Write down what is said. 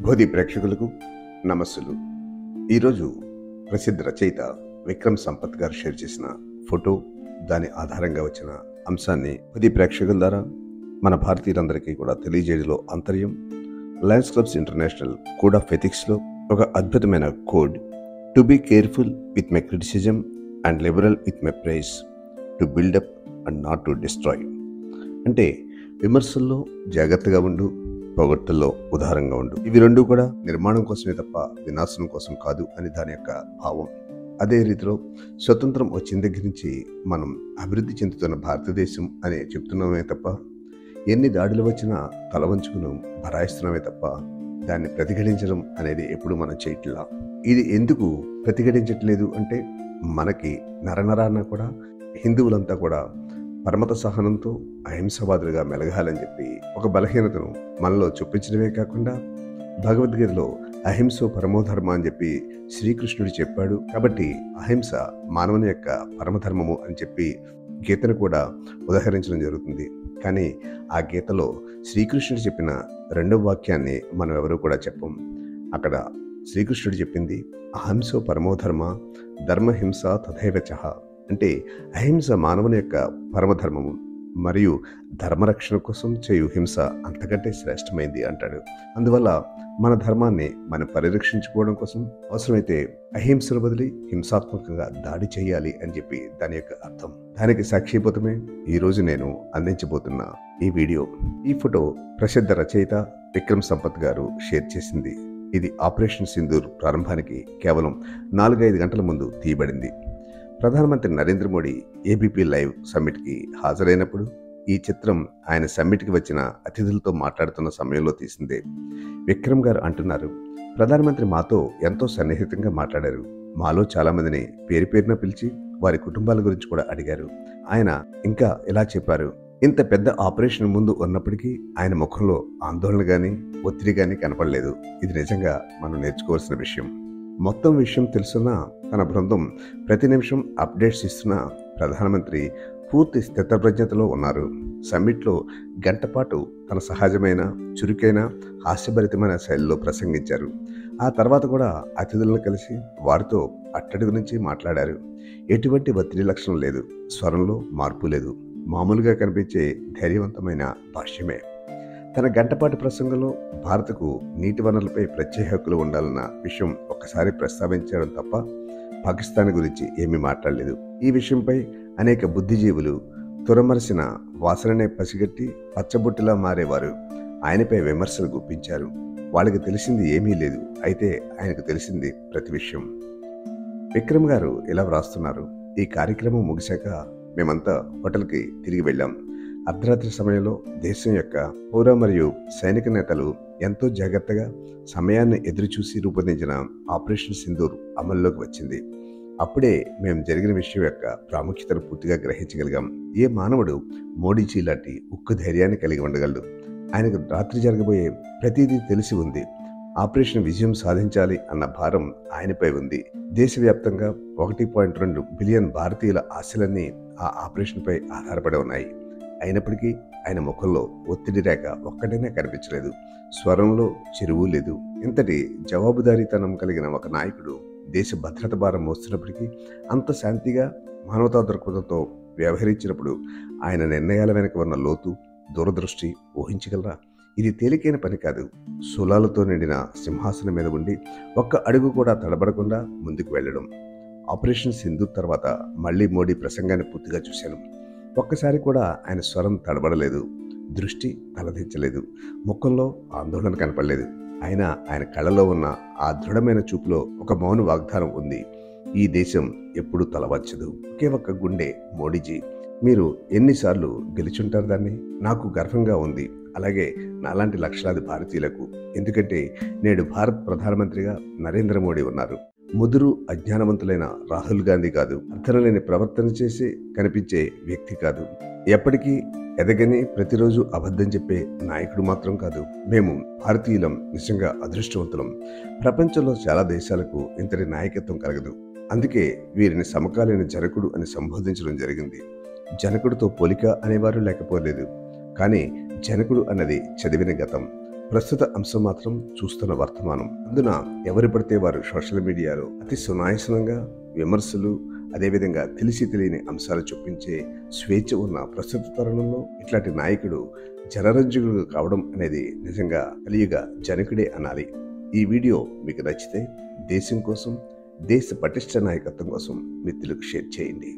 బోధి ప్రేక్షకులకు నమస్సులు. ఈరోజు ప్రసిద్ధ రచయిత విక్రమ్ సంపత్ గారు షేర్ చేసిన ఫోటో, దాని ఆధారంగా వచ్చిన అంశాన్ని బోధి ప్రేక్షకుల ద్వారా మన భారతీయులందరికీ కూడా తెలియజేయడంలో అంతర్యం. Lions clubs international code of ఎథిక్స్లో ఒక అద్భుతమైన code, to be careful with my criticism and liberal with my praise, to build up and not to destroy. అంటే విమర్శల్లో జాగ్రత్తగా ఉండు, పొగడ్తల్లో ఉదారంగా ఉండు. ఇవి రెండు కూడా నిర్మాణం కోసమే తప్ప వినాశనం కోసం కాదు అని దాని యొక్క భావం. అదే రీతిలో స్వతంత్రం వచ్చిన దగ్గర నుంచి మనం అభివృద్ధి చెందుతున్న భారతదేశం అని చెప్తున్నామే తప్ప, ఎన్ని దాడులు వచ్చినా తల వంచుకుని భరాయిస్తున్నామే తప్ప దాన్ని ప్రతిఘటించడం అనేది ఎప్పుడు మనం చేయట్లా. ఇది ఎందుకు ప్రతిఘటించట్లేదు అంటే, మనకి నరనరాన కూడా హిందువులంతా కూడా పరమత సహనంతో అహింసవాదులుగా మెలగాలని చెప్పి ఒక బలహీనతను మనలో చొప్పించడమే కాకుండా, భగవద్గీతలో అహింసో పరమోధర్మ అని చెప్పి శ్రీకృష్ణుడు చెప్పాడు. కాబట్టి అహింస మానవుని యొక్క పరమధర్మము అని చెప్పి గీతను కూడా ఉదహరించడం జరుగుతుంది. కానీ ఆ గీతలో శ్రీకృష్ణుడు చెప్పిన రెండవ వాక్యాన్ని మనం ఎవరు కూడా చెప్పం. అక్కడ శ్రీకృష్ణుడు చెప్పింది అహింసో పరమోధర్మ ధర్మహింస తథైవచః. అంటే అహింస మానవుని యొక్క పరమధర్మము మరియు ధర్మరక్షణ కోసం చేయు హింస అంతకంటే శ్రేష్టమైంది అంటాడు. అందువల్ల మన ధర్మాన్ని మనం పరిరక్షించుకోవడం కోసం అవసరమైతే అహింసను వదిలి హింసాత్మకంగా దాడి చేయాలి అని చెప్పి దాని యొక్క అర్థం. దానికి సాక్షిభూతమే ఈరోజు నేను అందించబోతున్న ఈ వీడియో. ఈ ఫోటో ప్రసిద్ధ రచయిత విక్రమ్ సంపత్ గారు షేర్ చేసింది. ఇది ఆపరేషన్ సింధూర్ ప్రారంభానికి కేవలం 4-5 గంటల ముందు తీయబడింది. ప్రధానమంత్రి నరేంద్ర మోడీ ఏబీపీ లైవ్ సమ్మిట్కి హాజరైనప్పుడు ఈ చిత్రం ఆయన సమ్మిట్కి వచ్చిన అతిథులతో మాట్లాడుతున్న సమయంలో తీసిందే. విక్రమ్ గారు అంటున్నారు, ప్రధానమంత్రి మాతో ఎంతో సన్నిహితంగా మాట్లాడారు. మాలో చాలా మందిని పేరు పేరున పిలిచి వారి కుటుంబాల గురించి కూడా అడిగారు. ఆయన ఇంకా ఇలా చెప్పారు, ఇంత పెద్ద ఆపరేషన్ ముందు ఉన్నప్పటికీ ఆయన ముఖంలో ఆందోళన కానీ ఒత్తిడి కానీ కనపడలేదు. ఇది నిజంగా మనం నేర్చుకోవాల్సిన విషయం. మొత్తం విషయం తెలుసున్న తన బృందం ప్రతి నిమిషం అప్డేట్స్ ఇస్తున్న ప్రధానమంత్రి పూర్తి స్థితప్రజ్ఞతలో ఉన్నారు. సమ్మిట్లో గంటపాటు తన సహజమైన చురుకైన హాస్యభరితమైన శైలిలో ప్రసంగించారు. ఆ తర్వాత కూడా అతిథులను కలిసి వారితో అట్టడుగు నుంచి మాట్లాడారు. ఎటువంటి ఒత్తిడి లక్షణం లేదు, స్వరంలో మార్పు లేదు, మామూలుగా కనిపించే ధైర్యవంతమైన భాష్యమే. తన గంటపాటి ప్రసంగంలో భారత్కు నీటి వనరులపై ప్రత్యేక హక్కులు ఉండాలన్న విషయం ఒక్కసారి ప్రస్తావించడం తప్ప పాకిస్తాన్ గురించి ఏమీ మాట్లాడలేదు. ఈ విషయంపై అనేక బుద్ధిజీవులు తురమరసిన వాసననే పసిగట్టి పచ్చబొట్టులా మారేవారు ఆయనపై విమర్శలు గుప్పించారు. వాళ్ళకి తెలిసింది ఏమీ లేదు, అయితే ఆయనకు తెలిసింది ప్రతి విషయం. విక్రమ్ గారు ఇలా వ్రాస్తున్నారు, ఈ కార్యక్రమం ముగిశాక మేమంతా హోటల్కి తిరిగి వెళ్ళాం. అర్ధరాత్రి సమయంలో దేశం యొక్క పౌర మరియు సైనిక నేతలు ఎంతో జాగ్రత్తగా సమయాన్ని ఎదురుచూసి రూపొందించిన ఆపరేషన్ సింధూర్ అమల్లోకి వచ్చింది. అప్పుడే మేము జరిగిన విషయం యొక్క ప్రాముఖ్యతను పూర్తిగా గ్రహించగలిగాం. ఏ మానవుడు మోడీజీ లాంటి ఉక్కు ధైర్యాన్ని కలిగి ఉండగలడు? ఆయనకు రాత్రి జరగబోయే ప్రతిదీ తెలిసి ఉంది. ఆపరేషన్ విజయం సాధించాలి అన్న భారం ఆయనపై ఉంది. దేశవ్యాప్తంగా 1.2 బిలియన్ భారతీయుల ఆశలన్నీ ఆ ఆపరేషన్పై ఆధారపడి ఉన్నాయి. అయినప్పటికీ ఆయన ముఖంలో ఒత్తిడి రేఖ ఒక్కటైనా కనిపించలేదు, స్వరంలో చెరువు లేదు. ఇంతటి జవాబుదారీతనం కలిగిన ఒక నాయకుడు దేశ భద్రత భారం మోస్తున్నప్పటికీ అంత శాంతిగా మానవతా దృక్పథంతో వ్యవహరించినప్పుడు ఆయన నిర్ణయాల వెనక ఉన్న లోతు, దూరదృష్టి ఊహించగలరా? ఇది తేలికైన పని కాదు. శూలాలతో నిండిన సింహాసనం మీద ఉండి ఒక్క అడుగు కూడా తడబడకుండా ముందుకు వెళ్ళడం. ఆపరేషన్ సింధూర్ తర్వాత మళ్లీ మోడీ ప్రసంగాన్ని పూర్తిగా చూశాను. ఒక్కసారి కూడా ఆయన స్వరం తడబడలేదు, దృష్టి తలదించలేదు, ముఖంలో ఆందోళన కనపడలేదు. ఆయన కళ్ళలో ఉన్న ఆ దృఢమైన చూపులో ఒక మౌన వాగ్దానం ఉంది. ఈ దేశం ఎప్పుడూ తలవంచదు. ఒకే ఒక్క గుండె మోడీజీ. మీరు ఎన్నిసార్లు గెలుచుంటారు దాన్ని? నాకు గర్వంగా ఉంది, అలాగే నాలాంటి లక్షలాది భారతీయులకు. ఎందుకంటే నేడు భారత్ ప్రధానమంత్రిగా నరేంద్ర మోడీ ఉన్నారు. ముదురు అజ్ఞానవంతులైన రాహుల్ గాంధీ కాదు, అర్థనలేని ప్రవర్తన చేసి కనిపించే వ్యక్తి కాదు, ఎప్పటికీ ఎదగని ప్రతిరోజు అబద్ధం చెప్పే నాయకుడు మాత్రం కాదు. మేము భారతీయులం నిజంగా అదృష్టవంతులం. ప్రపంచంలో చాలా దేశాలకు ఇంతటి నాయకత్వం కలగదు. అందుకే వీరిని సమకాలీన జనకుడు అని సంబోధించడం జరిగింది. జనకుడితో పోలిక అనేవారు లేకపోలేదు, కానీ జనకుడు అన్నది చదివిన గతం. ప్రస్తుత అంశం మాత్రం చూస్తున్న వర్తమానం. అందున ఎవరు పడితే వారు సోషల్ మీడియాలో అతి సునాయాసంగా విమర్శలు, అదేవిధంగా తెలిసి తెలియని అంశాలు చూపించే స్వేచ్ఛ ఉన్న ప్రస్తుత తరుణంలో ఇట్లాంటి నాయకుడు జనరంజకుడు కావడం అనేది నిజంగా కలియుగ జనకుడే అనాలి. ఈ వీడియో మీకు నచ్చితే దేశం కోసం, దేశ పటిష్ట నాయకత్వం కోసం మిత్రులకు షేర్ చేయండి.